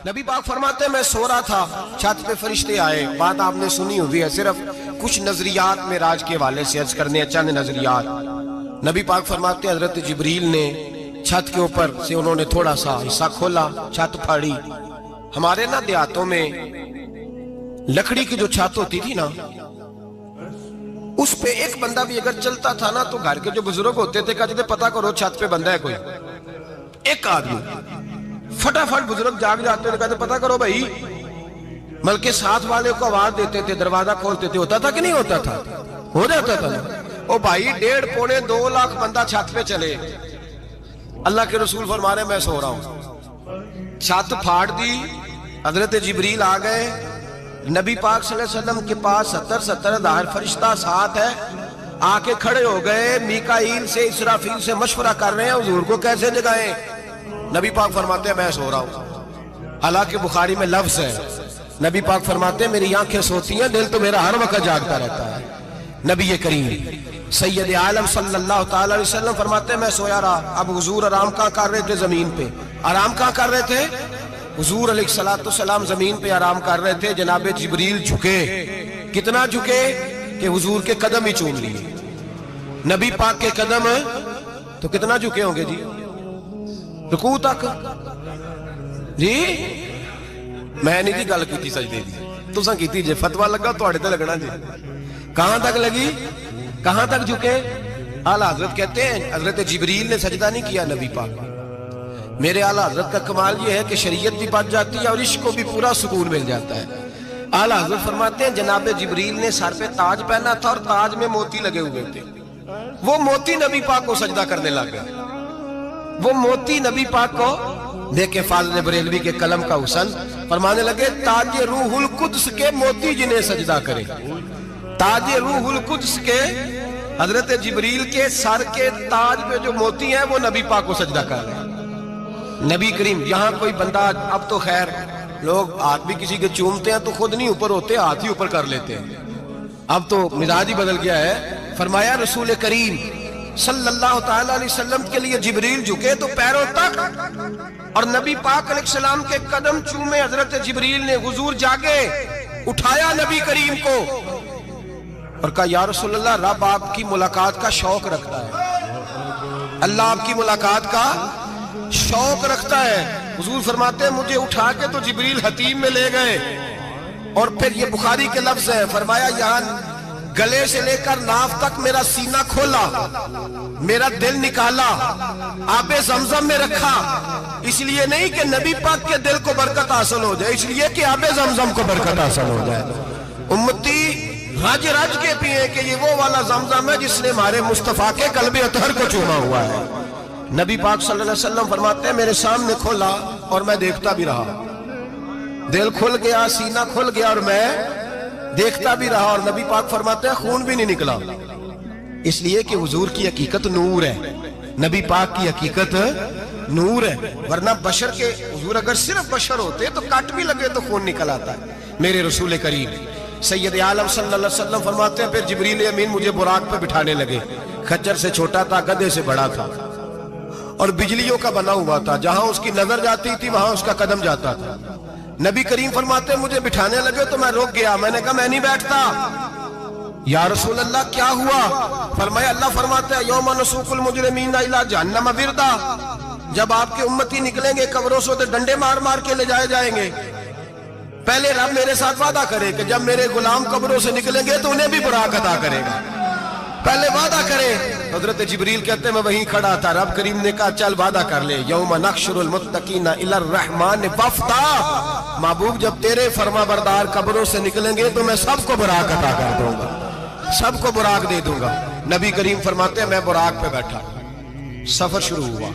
نبی پاک فرماتے ہیں میں سو رہا تھا، چھت پہ فرشتے آئے. بات آپ نے سنی ہوئی ہے، صرف کچھ نظریات معراج کے حوالے سے عرض کرنے ہیں، چند نظریات. نبی پاک فرماتے ہیں حضرت جبریل نے چھت کے اوپر سے انہوں نے تھوڑا سا حصہ کھولا، چھت پھاڑی. ہمارے نا دیہاتوں میں لکڑی کی جو چھت ہوتی تھی نا، اس پہ ایک بندہ بھی اگر چلتا تھا نا تو گھر کے جو بزرگ ہوتے تھے کہتے تھے پتہ کرو چھت پہ بندہ ہے کوئی. ایک آدمی فٹافٹ بزرگ جاگ جاتے تھے، کہتے پتہ کرو بھائی. بلکہ ساتھ والے کو آواز دیتے تھے، دروازہ کھولتے تھے. ہوتا تھا کہ نہیں ہوتا تھا؟ ہو جاتا تھا نا. او بھائی 1.5 پونے 2 لاکھ بندہ چھت پہ چلے. اللہ کے رسول فرما رہے ہیں میں سو رہا ہوں. چھت پھاڑ دی، حضرت جبریل آ گئے. نبی پاک صلی اللہ علیہ وسلم کے پاس 70 ہزار فرشتہ ساتھ ہے، آ کے کھڑے ہو گئے. میکائیل سے اسرافیل سے مشورہ کر رہے ہیں حضور کو کیسے جگائیں. نبی پاک فرماتے ہیں میں سو رہا ہوں. حالانکہ بخاری میں لفظ ہے، نبی پاک فرماتے ہیں میری آنکھیں سوتی ہیں، دل تو میرا ہر وقت جاگتا رہتا ہے. نبی کریم سید عالم صلی اللہ تعالی علیہ وسلم فرماتے ہیں میں سویا رہا. اب حضور آرام کہاں کر رہے تھے؟ زمین پہ. آرام کہاں کر رہے تھے؟ حضور علیہ السلام زمین پہ آرام کر رہے تھے. جناب جبریل جھکے. کتنا جھکے کہ حضور کے قدم ہی چوم لیے. نبی پاک کے قدم تو کتنا جھکے ہوں گے جی؟ رکوع تک. جی میں نہیں جی گل کی سجدے دی، تساں کیتی جے. فتویٰ لگا تواڈے تے لگنا جی. کہاں تک لگی؟ کہاں تک جھکے؟ اعلیٰ حضرت کہتے ہیں حضرت جبریل نے سجدہ نہیں کیا نبی پاک. میرے اعلیٰ حضرت کا کمال یہ ہے کہ شریعت بھی بچ جاتی ہے اور عشق کو بھی پورا سکون مل جاتا ہے. اعلیٰ حضرت فرماتے ہیں جناب جبریل نے سر پہ تاج پہنا تھا اور تاج میں موتی لگے ہوئے تھے. وہ موتی نبی پاک کو سجدہ کرنے لگ گئے. وہ موتی نبی پاک کو دیکھیں. فاضل بریلوی کے قلم کا حسن فرمانے لگے تاج روح القدس کے موتی جنہیں سجدہ کرے. تاج روح القدس کے حضرت جبریل کے سر کے تاج پہ جو موتی ہیں وہ نبی پاک کو سجدہ کر رہے ہیں. نبی کریم یہاں کوئی بندہ، اب تو خیر لوگ ہاتھ بھی کسی کے چومتے ہیں تو خود نہیں اوپر ہوتے، ہاتھ ہی اوپر کر لیتے ہیں. اب تو مزاج ہی بدل گیا ہے. فرمایا رسول کریم صلی اللہ تعالی علیہ وسلم کے لیے جبریل جھکے تو پیروں تک، اور نبی پاک علیہ السلام کے قدم چومے. حضرت جبریل نے حضور جاگے، اٹھایا نبی کریم کو اور کہا یا رسول اللہ رب آپ کی ملاقات کا شوق رکھتا ہے، اللہ آپ کی ملاقات کا شوق رکھتا ہے. حضور فرماتے ہیں مجھے اٹھا کے تو جبریل حتیم میں لے گئے. اور پھر یہ بخاری کے لفظ ہے، فرمایا یہاں گلے سے لے کر ناف تک میرا سینہ کھولا، میرا دل نکالا، آب زمزم میں رکھا. اس لیے نہیں کہ نبی پاک کے دل کو برکت حاصل ہو جائے، اس لیے کہ آب زمزم کو برکت حاصل ہو جائے. امتی رج رج کے پیئے کہ یہ وہ والا زمزم ہے جس نے ہمارے مصطفیٰ کے قلب اطہر کو چوما ہوا ہے. نبی پاک صلی اللہ علیہ وسلم فرماتے ہیں میرے سامنے کھولا اور میں دیکھتا بھی رہا. دل کھل گیا، سینہ کھل گیا اور میں دیکھتا بھی رہا. اور نبی پاک فرماتے ہیں خون بھی نہیں نکلا، اس لیے کہ حضور کی حقیقت نور ہے. نبی پاک کی حقیقت نور ہے. ورنہ بشر کے حضور اگر صرف بشر ہوتے تو کٹ بھی لگے تو خون نکل آتا ہے. میرے رسول کریم سید عالم صلی اللہ علیہ وسلم فرماتے ہیں پھر جبریل امین مجھے براق پہ بٹھانے لگے. خچر سے چھوٹا تھا، گدھے سے بڑا تھا اور بجلیوں کا بنا ہوا تھا. جہاں اس کی نظر جاتی تھی وہاں اس کا قدم جاتا تھا. نبی کریم فرماتے ہیں مجھے بٹھانے لگے تو میں رک گیا. میں نے کہا میں نہیں بیٹھتا. یا رسول اللہ کیا ہوا؟ فرمایا اللہ فرماتے ہیں یوم نسوق المجرمین الی جہنم وردا، جب آپ کے امتی نکلیں گے قبروں سے تو ڈنڈے مار مار کے لے جائے جائیں گے. پہلے رب میرے ساتھ وعدہ کرے کہ جب میرے غلام قبروں سے نکلیں گے تو انہیں بھی براق عطا کرے گا. پہلے وعدہ کرے. حضرت جبریل کہتے ہیں میں وہیں کھڑا تھا. رب کریم نے کہا چل وعدہ کر لے. یوم نحشر المتقین الی الرحمن وفدا، محبوب جب تیرے فرما بردار قبروں سے نکلیں گے تو میں سب کو براق عطا کر دوں گا، سب کو براق دے دوں گا. نبی کریم فرماتے ہیں میں براق پہ بیٹھا. سفر شروع ہوا.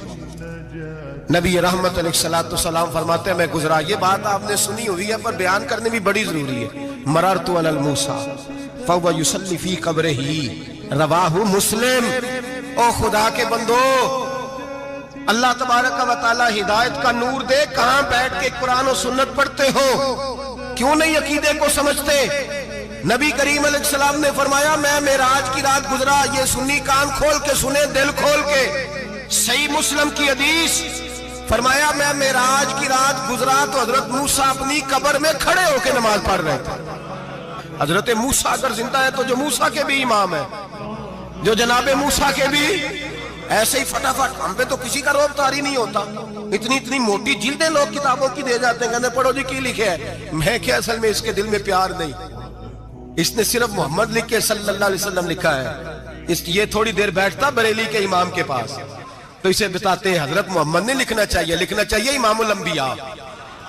نبی رحمت علیہ السلام فرماتے ہیں میں گزرا. یہ بات آپ نے سنی ہوئی ہے پر بیان کرنے بھی بڑی ضروری ہے. مررت علی الموسیٰ فہو یصلی فی قبرہ، رواہ مسلم. او خدا کے بندو، اللہ تبارک و تعالی ہدایت کا نور دے. کہاں بیٹھ کے قرآن و سنت پڑھتے ہو؟ کیوں نہیں عقیدے کو سمجھتے؟ نبی کریم علیہ السلام نے فرمایا میں معراج کی رات گزرا. یہ سنی کان کھول کے سنے، دل کھول کے. صحیح مسلم کی حدیث فرمایا میں معراج کی رات گزرا تو حضرت موسیٰ اپنی قبر میں کھڑے ہو کے نماز پڑھ رہے تھے. حضرت موسیٰ اگر زندہ ہے تو جو موسیٰ کے بھی امام ہے، جو جناب موسیٰ کے بھی ایسے ہی فٹافٹ. ہم پہ تو کسی کا روب طاری نہیں ہوتا. اتنی موٹی جلدیں لوگ کتابوں کی دے جاتے ہیں، کہتے ہیں پڑھو جی کی لکھے ہے. میں کہ اصل میں اس کے دل میں پیار نہیں، اس نے صرف محمد لکھ کے صلی اللہ علیہ وسلم لکھا ہے. یہ تھوڑی دیر بیٹھتا بریلی کے امام کے پاس تو اسے بتاتے ہیں حضرت محمد نے لکھنا چاہیے امام الانبیاء،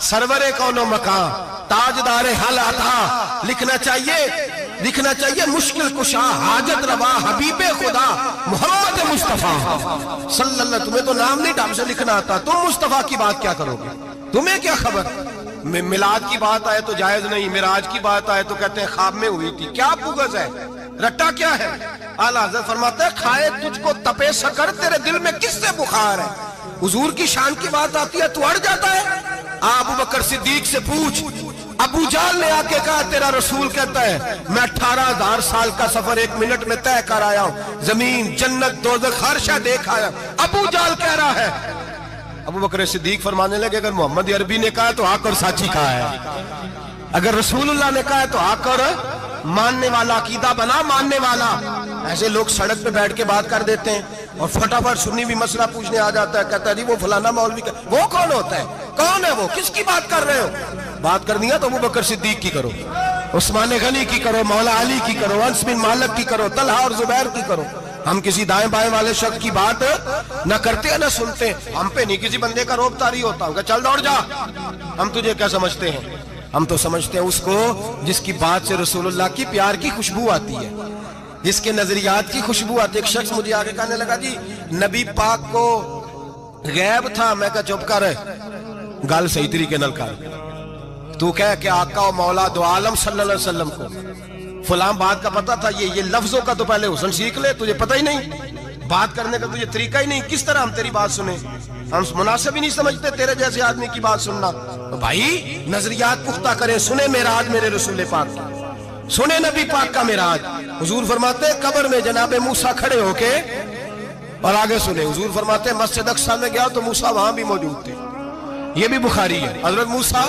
سرور کون و مکان، تاجدار حل عطا. لکھنا چاہیے مشکل کشا، حاجت روا، حبیب خدا محمد مصطفیٰ صلی اللہ. تمہیں تو نام نہیں ڈھنگ سے لکھنا آتا، تم مصطفیٰ کی بات کیا کرو گے؟ تمہیں کیا خبر؟ میلاد کی بات آئے تو جائز نہیں، معراج کی بات آئے تو کہتے ہیں خواب میں ہوئی تھی. کیا بغض ہے، رٹا کیا ہے؟ اعلیٰ حضرت فرماتا ہے کھائے تجھ کو تپے سکر، تیرے دل میں کس سے بخار ہے؟ حضور کی شان کی بات آتی ہے تو اڑ جاتا ہے. ابو بکر صدیق سے پوچھ، ابو جہل نے آ کے کہا تیرا رسول کہتا ہے میں 18,000 سال کا سفر 1 منٹ میں طے کر آیا ہوں، زمین جنت دوزخ ہر شے دیکھ آیا. ابو جہل کہہ رہا ہے. ابو بکر صدیق فرمانے لگے اگر محمد عربی نے کہا تو آ کر سچی کہا ہے، اگر رسول اللہ نے کہا ہے تو آ کر ماننے والا، عقیدہ بنا ماننے والا. ایسے لوگ سڑک پہ بیٹھ کے بات کر دیتے ہیں اور فٹافٹ سنی بھی مسئلہ پوچھنے آ جاتا ہے، کہتا ہے جی وہ فلانا مولوی کا. وہ کون ہوتا ہے؟ کون ہے وہ؟ کس کی بات کر رہے ہو؟ بات کرنی ہے تو ابو بکر صدیق کی کرو، عثمان غنی کی کرو، مولا علی کی کرو، انس بن مالک کی کرو، طلحہ اور زبیر کی کرو. ہم کسی دائیں بائیں والے شخص کی بات نہ کرتے ہیں نہ سنتے. ہم پہ نہیں کسی بندے کا روب طاری ہوتا ہوں کہ چل دوڑ جا. ہم تجھے کیا سمجھتے ہیں؟ ہم تو سمجھتے ہیں اس کو جس کی بات سے رسول اللہ کی پیار کی خوشبو آتی ہے، جس کے نظریات کی خوشبو آتی ہے. ایک شخص مجھے آگے کہنے لگا جی نبی پاک کو غیب تھا. میں کہا چپ کر، گل صحیح طریقے نال کر. تو کہہ کہ آقا و مولا دو عالم صلی اللہ علیہ وسلم کو فلاں بات کا پتہ تھا. یہ لفظوں کا تو پہلے حسن سیکھ لے، تجھے پتہ ہی نہیں، بات کرنے کا تجھے طریقہ ہی نہیں. کس طرح ہم تیری بات سنیں؟ ہم مناسب ہی نہیں سمجھتے تیرے جیسے آدمی کی بات سننا. تو بھائی نظریات پختہ کریں. سنیں معراج میرے رسول پاک کی، سنیں نبی پاک کا معراج. حضور فرماتے ہیں قبر میں جناب موسیٰ کھڑے ہو کے، اور آگے سنیں حضور فرماتے ہیں مسجد اقصیٰ میں گیا تو موسیٰ وہاں بھی موجود تھے. یہ بھی بخاری ہے. حضرت موسیٰ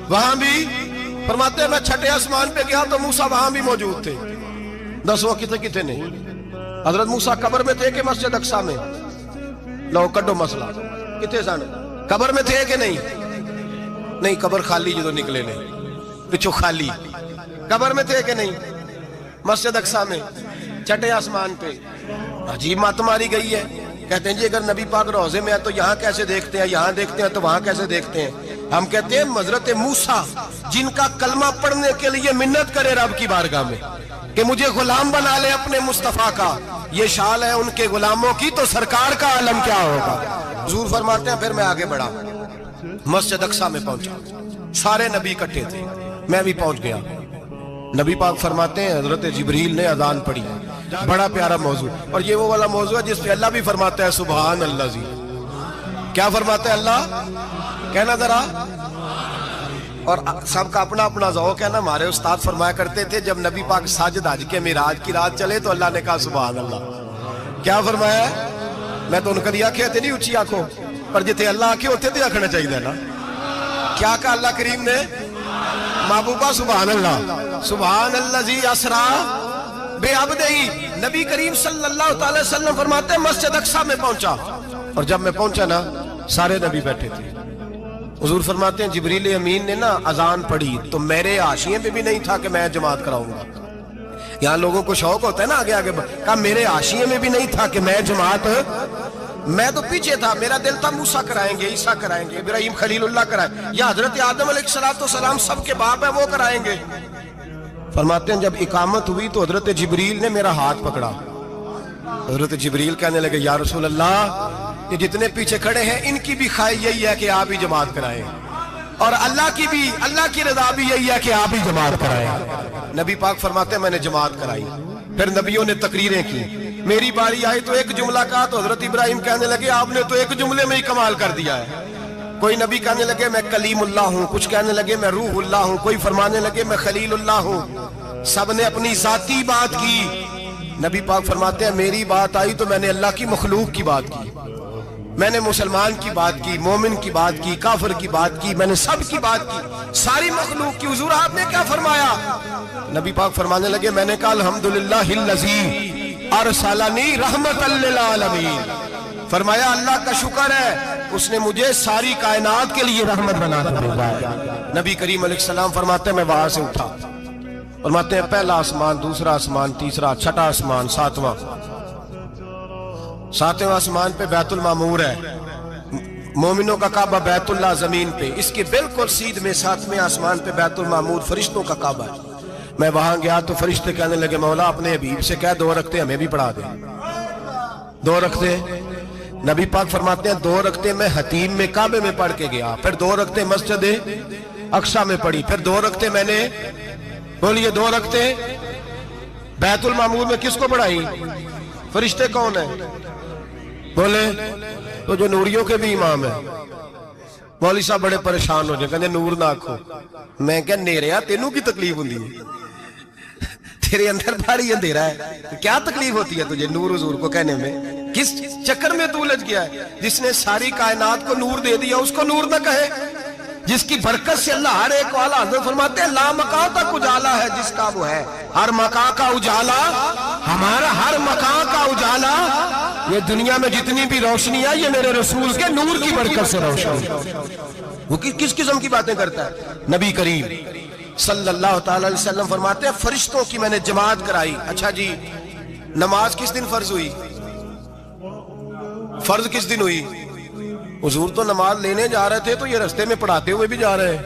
وہاں بھی فرماتے ہیں میں چھٹے آسمان پہ گیا تو موسیٰ وہاں بھی موجود تھے. دسو کتنے نہیں؟ حضرت موسیٰ قبر میں تھے کہ مسجد اقصیٰ میں؟ لو کڈو مسئلہ کتنے سن؟ قبر میں تھے کہ نہیں؟ قبر خالی جدو نکلے نہیں پچھو خالی. قبر میں تھے کہ نہیں؟ مسجد اقصیٰ میں چھٹے آسمان پہ. عجیب مات ماری گئی ہے. کہتے ہیں جی اگر نبی پاک روزے میں ہے تو یہاں کیسے دیکھتے ہیں، یہاں دیکھتے ہیں تو وہاں کیسے دیکھتے ہیں؟ ہم کہتے ہیں حضرت موسیٰ جن کا کلمہ پڑھنے کے لیے منت کرے رب کی بارگاہ میں کہ مجھے غلام بنا لے اپنے مصطفیٰ کا، یہ شال ہے ان کے غلاموں کی، تو سرکار کا عالم کیا ہوگا؟ حضور فرماتے ہیں پھر میں آگے بڑھا، مسجد اقصیٰ میں پہنچا. سارے نبی اکٹھے تھے، میں بھی پہنچ گیا. نبی پاک فرماتے ہیں حضرت جبریل نے اذان پڑھی. بڑا پیارا موضوع، اور یہ وہ والا موضوع ہے جس پہ اللہ بھی فرماتا ہے سبحان اللہ. جی کیا فرماتا ہے اللہ؟ کہنا ذرا. اور سب کا اپنا اپنا ذوق ہے نا. ہمارے استاد فرمایا کرتے تھے جب نبی پاک ساجد حج کے معراج کی رات چلے تو اللہ نے کہا سبحان اللہ. کیا فرمایا؟ میں تو ان کا آنکھیں تھے نہیں اچھی آنکھوں پر جتنے اللہ آنکھیں ہوتے تھے آنکھنا چاہیے نا. کیا کہا اللہ کریم نے؟ محبوبہ سبحان اللہ. سبحان اللہ جی اسرا بے عبدہی. نبی کریم صلی اللہ تعالی وسلم فرماتے ہیں مسجد اقصیٰ میں پہنچا، اور جب میں پہنچا نا سارے نبی بیٹھے تھے. حضور فرماتے ہیں جبریل امین نے نا اذان پڑھی تو میرے حاشیے پہ بھی نہیں تھا کہ میں جماعت کراؤں گا. یہاں لوگوں کو شوق ہوتا ہے نا آگے آگے، کہا میرے حاشیے میں بھی نہیں تھا کہ میں جماعت، میں تو پیچھے تھا. میرا دل تھا موسیٰ کرائیں گے، عیسیٰ کرائیں گے، ابراہیم خلیل اللہ کرائیں، یا حضرت آدم علیہ السلام سب کے باپ ہیں وہ کرائیں گے. فرماتے ہیں جب اقامت ہوئی تو حضرت جبریل نے میرا ہاتھ پکڑا. حضرت جبریل کہنے لگے یا رسول اللہ یہ جتنے پیچھے کھڑے ہیں ان کی بھی خواہش یہی ہے کہ آپ ہی جماعت کرائیں، اور اللہ کی رضا بھی یہی ہے کہ آپ ہی جماعت کرائیں. نبی پاک فرماتے ہیں میں نے جماعت کرائی. پھر نبیوں نے تقریریں کی. میری باری آئی تو ایک جملہ کہا تو حضرت ابراہیم کہنے لگے آپ نے تو ایک جملے میں ہی کمال کر دیا ہے. کوئی نبی کہنے لگے میں کلیم اللہ ہوں، کچھ کہنے لگے میں روح اللہ ہوں، کوئی فرمانے لگے میں خلیل اللہ ہوں. سب نے اپنی ذاتی بات کی. نبی پاک فرماتے ہیں میری بات آئی تو میں نے اللہ کی مخلوق کی بات کی. میں نے مسلمان کی بات کی، مومن کی بات کی، کافر کی بات کی، میں نے سب کی بات کی، ساری مخلوق کی۔ حضور آپ نے کیا فرمایا؟ نبی پاک فرمانے لگے میں نے کہا الحمدللہ الذی ارسلنی رحمت للعالمین، فرمایا اللہ کا شکر ہے اس نے مجھے ساری کائنات کے لیے رحمت بنا کر بھیجا ہے۔ نبی کریم علیہ السلام فرماتے ہیں میں وہاں سے اٹھا، فرماتے ہیں پہلا آسمان، دوسرا آسمان، تیسرا، چھٹا آسمان، ساتواں آسمان پہ بیت المعمور ہے، مومنوں کا کعبہ بیت اللہ زمین پہ، اس کے بالکل سیدھ میں 7ویں آسمان پہ بیت المعمور فرشتوں کا کعبہ ہے۔ میں وہاں گیا تو فرشتے کہنے لگے مولا اپنے حبیب سے کہہ 2 رکعتیں ہمیں بھی پڑھا دے۔ 2 رکعتیں نبی پاک فرماتے ہیں 2 رکعتیں میں حتیم میں کعبے میں پڑھ کے گیا، پھر 2 رکعتیں مسجد اقصی میں پڑھی، پھر 2 رکعتیں میں نے بولیے 2 رکعتیں بیت المعمور میں کس کو پڑھائی؟ فرشتے کون ہیں؟ بولے تو جو نوریوں کے بھی امام ہیں۔ مولوی صاحب بڑے پریشان ہو جائے، کہتے نور نہ آکھو۔ میں کہ نیریا تینوں کی تکلیف ہوندی ہے، تیرے اندر بھاری اندھیرا ہے، کیا تکلیف ہوتی ہے تجھے نور حضور کو کہنے میں؟ کس چکر میں تو الجھ گیا ہے؟ جس نے ساری کائنات کو نور دے دیا اس کو نور نہ کہے؟ جس کی برکت سے اللہ ہر ایک والا، حضرت فرماتے ہیں لا مکان تک اجالا ہے جس کا وہ ہے، ہر مکان کا اجالا ہمارا، ہر مکان کا اجالا، یہ دنیا میں جتنی بھی روشنی ہے یہ میرے رسول کے نور کی برکت سے روشن ہے۔ وہ کس قسم کی باتیں کرتا ہے؟ نبی کریم صلی اللہ تعالی علیہ وسلم فرماتے ہیں فرشتوں کی میں نے جماعت کرائی۔ اچھا جی نماز کس دن فرض ہوئی؟ فرض کس دن ہوئی؟ حضور تو نماز لینے جا رہے تھے تو یہ رستے میں پڑھاتے ہوئے بھی جا رہے ہیں۔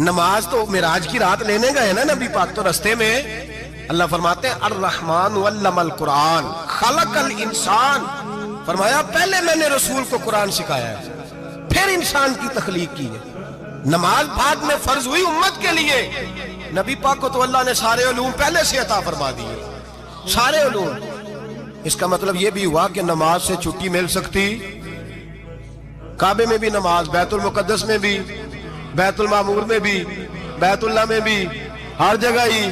نماز تو معراج کی رات لینے گئے نا نبی پاک، تو رستے میں اللہ فرماتے ہیں الرحمن علم القرآن خلق الانسان، فرمایا پہلے میں نے رسول کو قرآن سکھایا ہے پھر انسان کی تخلیق کی ہے۔ نماز بعد میں فرض ہوئی امت کے لیے، نبی پاک کو تو اللہ نے سارے علوم پہلے سے عطا فرما دیے، سارے علوم۔ اس کا مطلب یہ بھی ہوا کہ نماز سے چھٹی مل سکتی، کعبے میں بھی نماز، بیت المقدس میں بھی، بیت المعمور میں بھی، بیت اللہ میں بھی، ہر جگہ ہی۔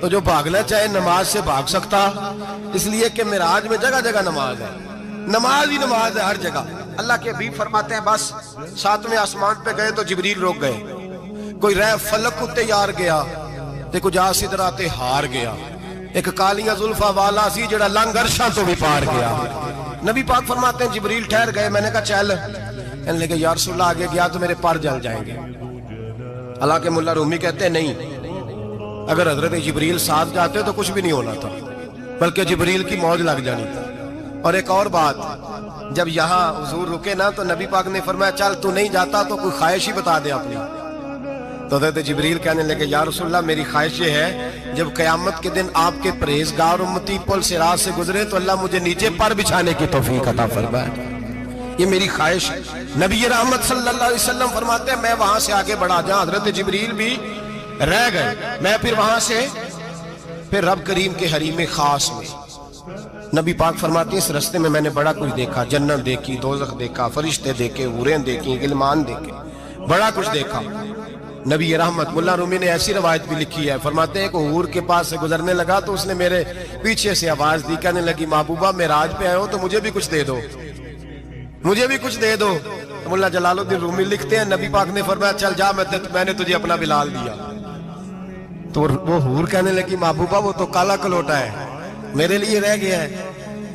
تو جو بھاگنا چاہے نماز سے بھاگ سکتا، اس لیے کہ معراج میں جگہ جگہ نماز ہے، نماز ہی نماز ہے ہر جگہ۔ اللہ کے حبیب فرماتے ہیں بس 7ویں آسمان پہ گئے تو جبریل روک گئے، کوئی رہ فلک اتے یار گیا تے کچھ آ سدرات ہار گیا، ایک کالیاں زلفاں والا سی جڑا لنگ عرشاں تو بھی پار گیا۔ نبی پاک فرماتے ہیں جبریل ٹھہر گئے، میں نے کہا چل، کہنے لگے یا رسول اللہ آگے گیا تو میرے پر جل جائیں گے۔ حالانکہ ملا رومی کہتے ہیں نہیں، اگر حضرت جبریل ساتھ جاتے تو کچھ بھی نہیں ہونا تھا، بلکہ جبریل کی موج لگ جانی تھی۔ اور ایک اور بات، جب یہاں حضور رکے نا تو نبی پاک نے فرمایا چل تو نہیں جاتا تو کوئی خواہش ہی بتا دے اپنی۔ تو حضرت جبریل کہنے لگے یا رسول اللہ میری خواہش یہ ہے جب قیامت کے دن آپ کے پرہیزگار امتی پل صراط سے گزرے تو اللہ مجھے نیچے پر بچھانے کی توفیق عطا فرمائے، یہ میری خواہش ہے۔ نبی رحمت صلی اللہ علیہ وسلم فرماتے ہیں میں وہاں سے آگے بڑھا جہاں حضرت جبریل بھی رہ گئے، میں پھر وہاں سے پھر رب کریم کے حریم خاص میں۔ نبی پاک فرماتے ہیں اس رستے میں میں نے بڑا کچھ دیکھا، جنت دیکھی، دوزخ دیکھا، فرشتے دیکھے، حوریں دیکھی، غلمان دیکھے، بڑا کچھ دیکھا۔ نبی رحمت ملا رومی نے ایسی روایت بھی لکھی ہے، فرماتے ہیں کہ حور کے پاس سے گزرنے لگا تو اس نے میرے پیچھے سے آواز دی، کہنے لگی محبوبہ معراج پہ آئے ہو تو مجھے بھی کچھ دے دو، مجھے بھی کچھ دے دو۔ ملا جلال الدین رومی لکھتے ہیں نبی پاک نے فرمایا چل جا میں نے تجھے اپنا بلال دیا۔ تو وہ حور کہنے لگی محبوبہ وہ تو کالا کلوٹا ہے، میرے لیے رہ گیا ہے۔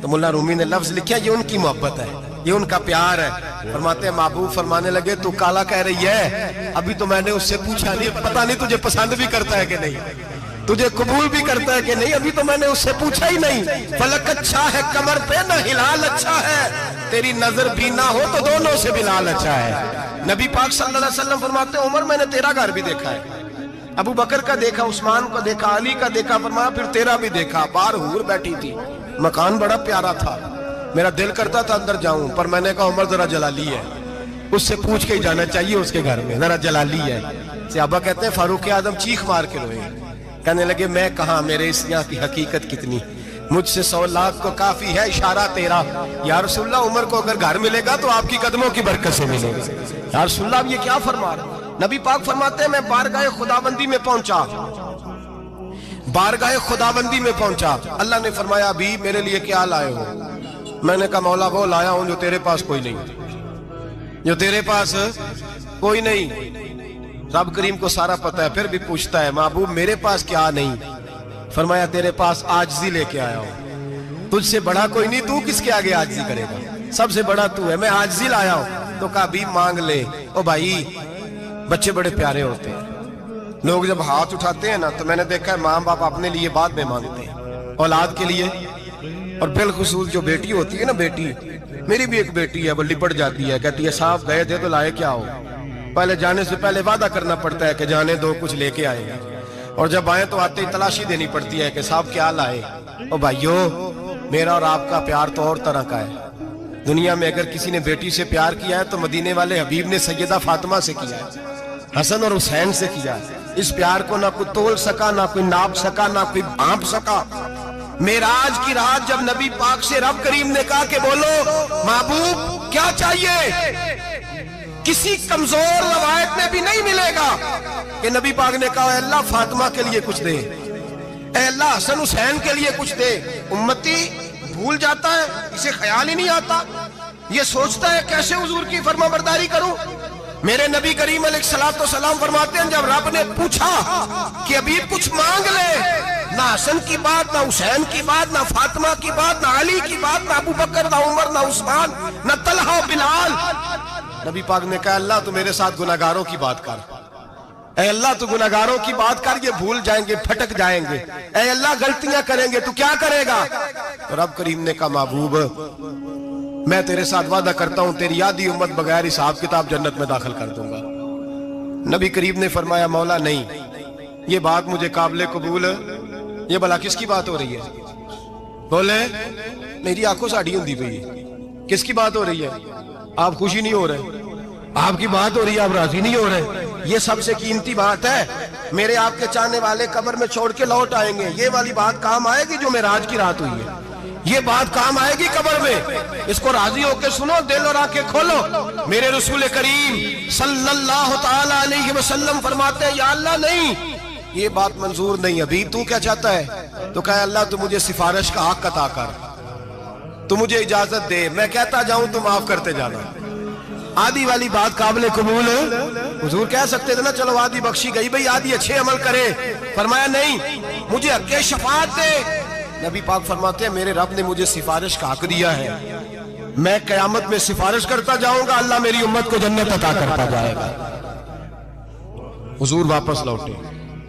تو ملا رومی نے لفظ لکھا یہ ان کی محبت ہے، یہ ان کا پیار ہے۔ فرماتے ہیں محبوب فرمانے لگے تو کالا کہہ رہی ہے، ابھی تو میں نے اس سے پوچھا نہیں، پتہ نہیں تجھے پسند بھی کرتا ہے کہ نہیں، تجھے قبول بھی کرتا ہے کہ نہیں، ابھی تو میں نے اس سے پوچھا ہی نہیں۔ فلک اچھا ہے کمر پہ نہ ہلال اچھا ہے، تیری نظر بھی نہ ہو تو دونوں سے بلال اچھا ہے۔ نبی پاک صلی اللہ علیہ وسلم فرماتے ہیں عمر میں نے تیرا گھر بھی دیکھا ہے، ابو بکر کا دیکھا، عثمان کا دیکھا، علی کا دیکھا، فرمایا پھر تیرا بھی دیکھا۔ باہر حور بیٹھی تھی، مکان بڑا پیارا تھا، میرا دل کرتا تھا اندر جاؤں، پر میں نے کہا عمر ذرا جلالی ہے، اس سے پوچھ کے ہی جانا چاہیے اس کے گھر میں، ذرا جلالی ہے۔ صحابہ کہتے ہیں فاروق اعظم چیخ مار کے روئے، کہنے لگے میں کہاں، میرے اس یہاں کی حقیقت کتنی، مجھ سے 100 لاکھ کو کافی ہے اشارہ تیرا۔ یا رسول اللہ عمر کو اگر گھر ملے گا تو آپ کی قدموں کی برکت سے ملے گا۔ یا رسول اللہ اب یہ کیا فرما رہا؟ نبی پاک فرماتے ہیں میں بارگاہ خداوندی میں پہنچا، بارگاہ خداوندی میں پہنچا، اللہ نے فرمایا ابھی میرے لیے کیا لائے ہو؟ میں نے کہا مولا وہ لایا ہوں جو تیرے پاس کوئی نہیں، جو تیرے پاس کوئی نہیں۔ رب کریم کو سارا پتہ ہے، پھر بھی پوچھتا ہے محبوب میرے پاس کیا نہیں؟ فرمایا تیرے پاس عاجزی لے کے آیا ہوں، تجھ سے بڑا کوئی نہیں، تو کس کے آگے عاجزی کرے گا، سب سے بڑا تو ہے، میں عاجزی لایا ہوں۔ تو کہا بھی مانگ لے۔ او بھائی بچے بڑے پیارے ہوتے ہیں، لوگ جب ہاتھ اٹھاتے ہیں نا تو میں نے دیکھا ہے ماں باپ اپنے لیے بعد میں مانگتے ہیں، اولاد کے لیے، اور بالخصوص جو بیٹی ہوتی ہے نا، بیٹی میری بھی ایک بیٹی ہے، وہ لپٹ جاتی ہے، کہتی ہے صاحب گئے تھے تو لائے کیا ہو؟ پہلے جانے سے پہلے وعدہ کرنا پڑتا ہے کہ جانے دو کچھ لے کے آئے گا، اور جب آئے تو آتے ہی تلاشی دینی پڑتی ہے کہ صاحب کیا لائے۔ او بھائیو میرا اور آپ کا پیار تو اور طرح کا ہے۔ دنیا میں اگر کسی نے بیٹی سے پیار کیا ہے تو مدینے والے حبیب نے سیدہ فاطمہ سے کیا ہے، حسن اور حسین سے کیا ہے۔ اس پیار کو نہ کوئی تول سکا، نہ کوئی ناپ سکا، نہ کوئی بھانپ سکا۔ معراج کی رات جب نبی پاک سے رب کریم نے کہا کہ بولو محبوب کیا چاہیے، کسی کمزور روایت میں بھی نہیں ملے گا کہ نبی پاک نے کہا اے اللہ فاطمہ کے لیے کچھ دے، اے اللہ حسن حسین کے لیے کچھ دے۔ امتی بھول جاتا ہے، اسے خیال ہی نہیں آتا، یہ سوچتا ہے کیسے حضور کی فرما برداری کروں۔ میرے نبی کریم علیہ الصلوۃ والسلام فرماتے ہیں جب رب نے پوچھا کہ ابھی کچھ مانگ لے، نہ حسن کی بات، نہ حسین کی بات، نہ فاطمہ کی بات، نہ علی کی بات، نہ ابو بکر، نہ عمر، نہ عثمان، نہ طلحہ و بلال، نبی پاک نے کہا اللہ تو میرے ساتھ گناہگاروں کی بات کر، اے اللہ تو گناہگاروں کی بات کر، یہ بھول جائیں گے، پھٹک جائیں گے، اے اللہ غلطیاں کریں گے تو کیا کرے گا؟ تو رب کریم نے کہا محبوب میں تیرے ساتھ وعدہ کرتا ہوں تیری آدھی امت بغیر حساب کتاب جنت میں داخل کر دوں گا۔ نبی کریم نے فرمایا مولا نہیں، یہ بات مجھے قابل قبول، یہ بھلا کس کی بات ہو رہی ہے؟ بولے میری آنکھوں سے اڑی ہوندی پئی ہے، کس کی بات ہو رہی ہے؟ آپ خوشی نہیں ہو رہے، آپ کی بات ہو رہی ہے، آپ راضی نہیں ہو رہے، یہ سب سے قیمتی بات ہے۔ میرے آپ کے چاہنے والے قبر میں چھوڑ کے لوٹ آئیں گے، یہ والی بات کام آئے گی جو معراج کی رات ہوئی ہے، یہ بات کام آئے گی قبر میں، اس کو راضی ہو کے سنو، دل اور آنکھیں کھولو۔ میرے رسول کریم صلی اللہ تعالی علیہ وسلم فرماتے ہیں یا اللہ نہیں، یہ بات منظور نہیں، ابھی تو کیا چاہتا ہے؟ تو کہا اللہ تو مجھے سفارش کا حق عطا کر، تو مجھے اجازت دے، میں کہتا جاؤں تو معاف کرتے جانا۔ آدھی والی بات قابل قبول ہے، حضور کہہ سکتے تھے نا چلو آدھی بخشی گئی بھئی آدھی اچھے عمل کرے، فرمایا نہیں مجھے حق شفاعت دے۔ نبی پاک فرماتے ہیں میرے رب نے مجھے سفارش کا حق دیا ہے، میں قیامت میں سفارش کرتا جاؤں گا، اللہ میری امت کو جنت عطا کرتا جائے گا۔ حضور واپس لوٹے،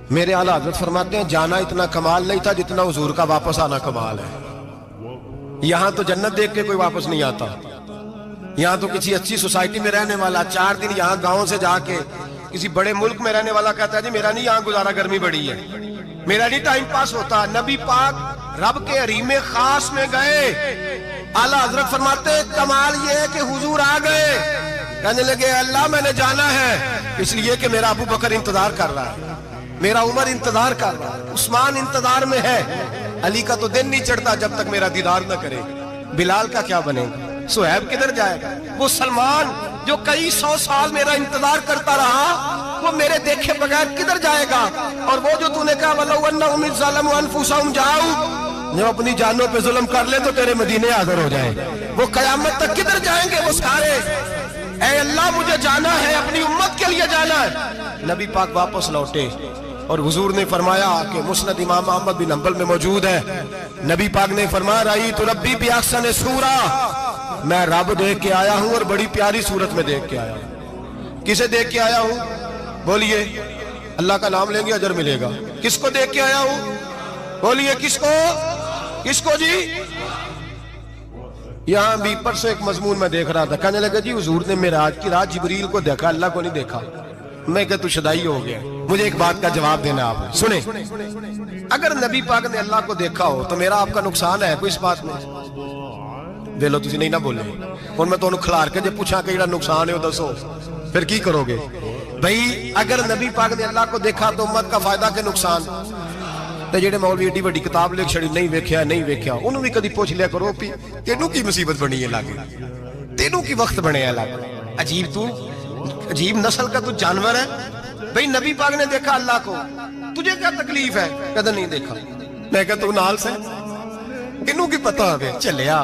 میرے اعلیٰ حضرت فرماتے ہیں جانا اتنا کمال نہیں تھا جتنا حضور کا واپس آنا کمال ہے۔ یہاں تو جنت دیکھ کے کوئی واپس نہیں آتا، یہاں تو کسی اچھی سوسائٹی میں رہنے والا 4 دن یہاں گاؤں سے جا کے کسی بڑے ملک میں رہنے والا کہتا ہے جی میرا نہیں یہاں گزارا، گرمی بڑی ہے، میرا نہیں ٹائم پاس ہوتا۔ نبی پاک رب کے حریم خاص میں گئے، اعلیٰ حضرت فرماتے کمال یہ ہے کہ حضور آ گئے، کہنے لگے اللہ میں نے جانا ہے، اس لیے کہ میرا ابو بکر انتظار کر رہا ہے، میرا عمر انتظار کر رہا ہے، عثمان انتظار میں ہے، علی کا تو دن نہیں چڑھتا جب تک میرا دیدار نہ کرے، بلال کا کیا بنے گا، صہیب کدھر جائے گا، وہ سلمان جو کئی 100 سال میرا انتظار کرتا رہا وہ میرے دیکھے بغیر کدھر جائے گا، اور وہ جو تو نے کہا وَلَوْ أَنَّهُمْ إِذْ ظَلَمُوا أَنفُسَهُمْ جَاءُوا، جب اپنی جانوں پہ ظلم کر لے تو تیرے مدینے حاضر ہو جائیں، وہ قیامت تک کدھر جائیں گے وہ سارے، اے اللہ مجھے جانا ہے، اپنی امت کے لیے جانا ہے۔ نبی پاک واپس لوٹے اور حضور نے فرمایا کہ مسند امام احمد بن حنبل میں موجود ہے، نبی پاک نے فرمایا رأیت ربی بأحسن صورہ، میں رب دیکھ کے آیا ہوں اور بڑی پیاری صورت میں دیکھ کے آیا ہوں۔ کسے دیکھ کے آیا ہوں؟ بولیے، اللہ کا نام لیں گے اجر ملے گا۔ کس کو دیکھ کے آیا ہوں؟ بولیے کس کو؟ کس کو جی؟ یہاں بھی پرسوں ایک مضمون میں دیکھ رہا تھا، کہنے لگا جی حضور نے معراج کی رات جبریل کو دیکھا، اللہ کو نہیں دیکھا۔ میں کہ تو شدائی ہو گیا، مجھے ایک بات کا جواب دینا آپ سنیں، اگر نبی پاک نے اللہ کو دیکھا ہو تو میرا آپ کا نقصان ہے کوئی اس بات میں؟ ویلو تسی نہیں نہ بولے، اور میں تو انہوں کھلار کے جب پوچھا کہ یہ نقصان ہے وہ دسو، پھر کی کرو گے؟ بھئی اگر نبی پاک نے اللہ کو دیکھا تو امت کا فائدہ کے نقصان؟ تے جڑے مولوی ایڈی بڑی کتاب لکھ چھڑی نہیں ویکھیا نہیں ویکھیا، انہوں بھی کدی پوچھ لیا کرو پی تینوں کی مصیبت بنی ہے لاگے، تینوں کی وقت بنے ہے لاگے، عجیب تو عجیب نسل کا تو جانور ہے۔ بھئی نبی پاک نے دیکھا اللہ کو، تجھے کیا تکلیف ہے؟ کہتا نہیں دیکھا۔ میں کہتا تو نال سے کنوں کی پتہ ہے چلیا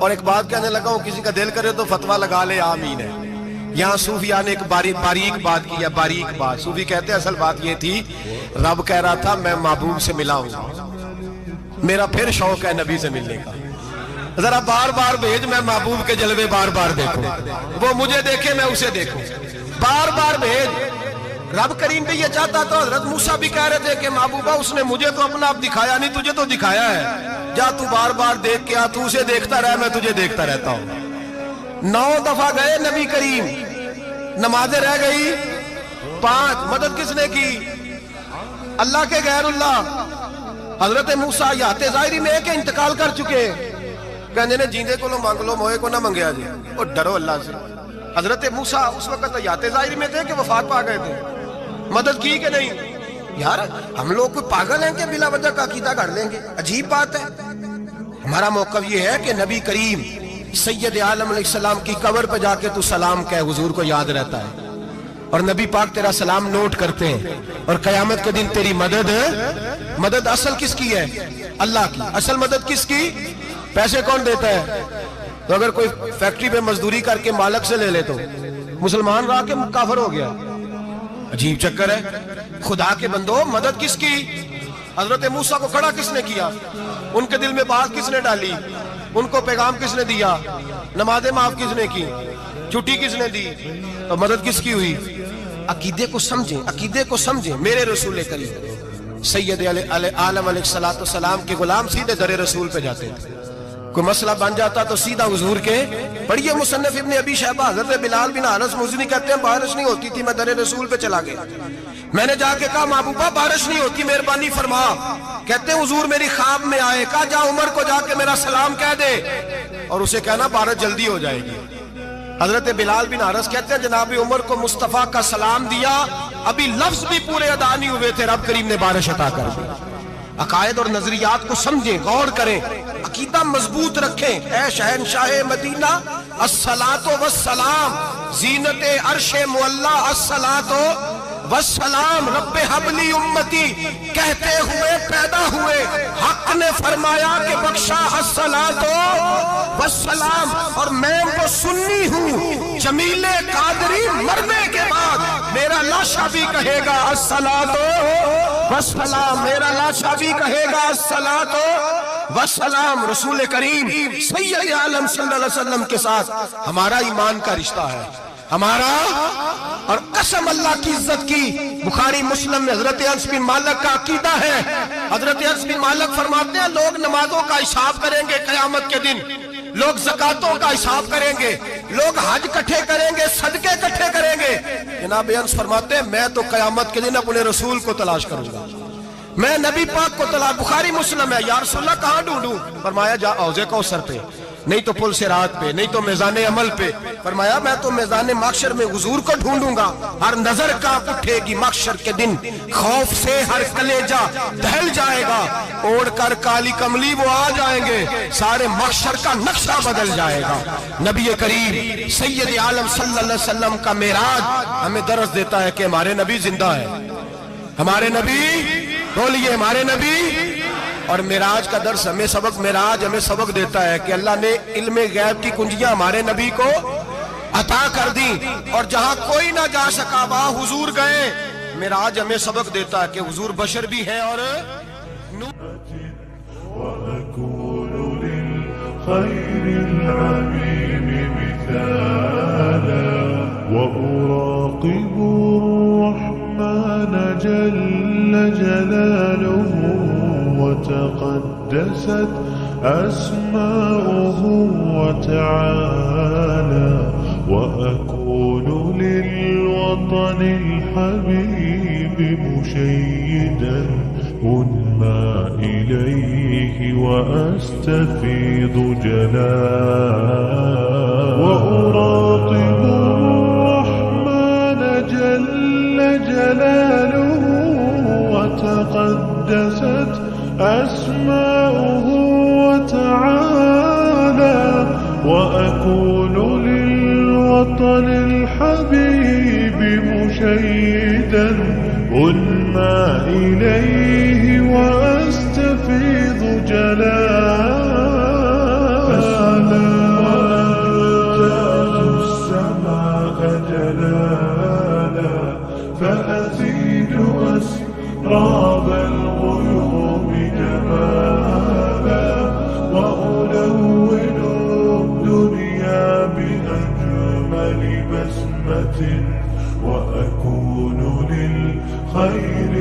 اور ایک بات کہنے لگا ہوں، کسی کا دل کرے تو فتویٰ لگا لے، آمین ہے۔ یہاں صوفیاء نے ایک باریک بات کی ہے، باریک بات۔ صوفی کہتے ہیں اصل بات یہ تھی، رب کہہ رہا تھا میں محبوب سے ملا ہوں، میرا پھر شوق ہے نبی سے ملنے کا، ذرا بار بار بھیج، میں محبوب کے جلوے بار بار دیکھوں، وہ مجھے دیکھے میں اسے دیکھوں، بار بار بھیج۔ رب کریم بھی یہ چاہتا تو حضرت موسیٰ بھی کہہ رہے تھے کہ محبوبہ اس نے مجھے تو اپنا آپ دکھایا نہیں، تجھے تو دکھایا ہے، جا تو بار بار دیکھ کے آ، تو اسے دیکھتا رہ، میں تجھے دیکھتا رہتا ہوں۔ 9 دفعہ گئے نبی کریم، نمازیں رہ گئی 5۔ مدد کس نے کی؟ اللہ کے غیر اللہ۔ حضرت موسیٰ یات ظاہری میں کہ انتقال کر چکے، کہنے نے جیندے کو لو مانگ لو، موئے کو نہ منگیا جی، اور ڈرو اللہ سے۔ حضرت موسیٰ اس وقت یات ظاہری میں تھے کہ وفات پا گئے تھے، مدد کی کہ نہیں؟ یار ہم لوگ کوئی پاگل ہیں کہ بلا وجہ کا عقیدہ کر لیں گے؟ عجیب بات ہے۔ ہمارا موقف یہ ہے کہ نبی کریم سید عالم علیہ السلام کی قبر پہ جا کے تو سلام کہے، حضور کو یاد رہتا ہے، اور نبی پاک تیرا سلام نوٹ کرتے ہیں، اور قیامت کے دن تیری مدد اصل کس کی ہے؟ اللہ کی۔ اصل مدد کس کی؟ پیسے کون دیتا ہے؟ تو اگر کوئی فیکٹری پہ مزدوری کر کے مالک سے لے لے تو مسلمان رہا کے کافر ہو گیا، عجیب چکر ہے۔ خدا کے بندو، مدد کس کی؟ حضرت موسیٰ کو کھڑا کس نے کیا؟ ان کے دل میں بات کس نے ڈالی؟ ان کو پیغام کس نے دیا؟ نمازیں معاف کس نے کی؟ چھٹی کس نے دی؟ تو مدد کس کی ہوئی؟ عقیدے کو سمجھیں، عقیدے کو سمجھیں۔ میرے رسول کریم سید عالم علیہ السلام کے غلام سیدھے در رسول پہ جاتے تھے، کوئی مسئلہ بن جاتا تو سیدھا حضور کے۔ پڑھیے مصنف ابن ابی شیبہ، حضرت بلال بن انس مزنی کہتے ہیں بارش نہیں ہوتی تھی، میں در رسول پہ چلا گیا، میں نے جا کے کہا محبوبہ بارش نہیں ہوتی، مہربانی فرما۔ کہتے ہیں حضور میری خواب میں آئے، کہا جا عمر کو جا کے میرا سلام کہہ دے، اور اسے کہنا بارش جلدی ہو جائے گی۔ حضرت بلال بن حارث کہتے ہیں جناب عمر کو مصطفیٰ کا سلام دیا، ابھی لفظ بھی پورے ادا نہیں ہوئے تھے، رب کریم نے بارش عطا کر دی۔ عقائد اور نظریات کو سمجھیں، غور کریں، عقیدہ مضبوط رکھیں۔ اے شہنشاہ مدینہ الصلاۃ والسلام، زینت عرش معلی الصلاۃ والسلام، رب حبلی امتی کہتے ہوئے پیدا ہوئے، حق نے فرمایا کہ بخشا الصلاۃ والسلام۔ اور میں وہ سنی ہوں، جمیل قادری مرنے کے بعد میرا لاشا بھی کہے گا الصلاۃ والسلام، میرا لاشا بھی کہے گا الصلاۃ والسلام۔ رسول کریم سید عالم صلی اللہ علیہ وسلم کے ساتھ ہمارا ایمان کا رشتہ ہے، ہمارا، اور قسم اللہ کی عزت کی، بخاری مسلم میں حضرت انس بن مالک کا عقیدہ ہے۔ حضرت انس بن مالک فرماتے ہیں لوگ نمازوں کا حساب کریں گے قیامت کے دن، لوگ زکاتوں کا حساب کریں گے، لوگ حج کٹھے کریں گے، صدقے کٹھے کریں گے۔ جناب انس فرماتے ہیں میں تو قیامت کے دن اپنے رسول کو تلاش کروں گا، میں نبی پاک کو تلاش۔ بخاری مسلم ہے، یا رسول اللہ کہاں ڈھونڈوں؟ فرمایا جا حوض کوثر پہ، نہیں تو پل صراط پہ، نہیں تو میزان عمل پہ۔ فرمایا میں تو میزان محشر میں حضور کو ڈھونڈوں گا، ہر نظر کانپ اٹھے گی محشر کے دن، خوف سے ہر کلیجہ دہل جائے گا، اوڑھ کر کالی کملی وہ آ جائیں گے، سارے محشر کا نقشہ بدل جائے گا۔ نبی کریم سید عالم صلی اللہ علیہ وسلم کا معراج ہمیں درس دیتا ہے کہ ہمارے نبی زندہ ہے، ہمارے نبی، بولیے ہمارے نبی۔ اور معراج کا درس ہمیں سبق، معراج ہمیں سبق دیتا ہے کہ اللہ نے علم غیب کی کنجیاں ہمارے نبی کو عطا کر دی، اور جہاں کوئی نہ جا سکا وہاں حضور گئے۔ معراج ہمیں سبق دیتا ہے کہ حضور بشر بھی ہیں اور وأكون للخير العميم مثالا، وأراقب الرحمن جل جلاله وتقدست أسماؤه وتعالى، وأكون للوطن الحبيب مشيدا أنمى إليه وأستفيض جلالا، وأراقب الرحمن جل جلاله وتقدست أسماؤه وتعالى، وأكون للوطن الحبيب مشيدا أنمى إليه وأستفيض جلالا. فأزيد أسراب الغيوم جمالا وألون الدنيا بأجمل بسمة وأكون للخير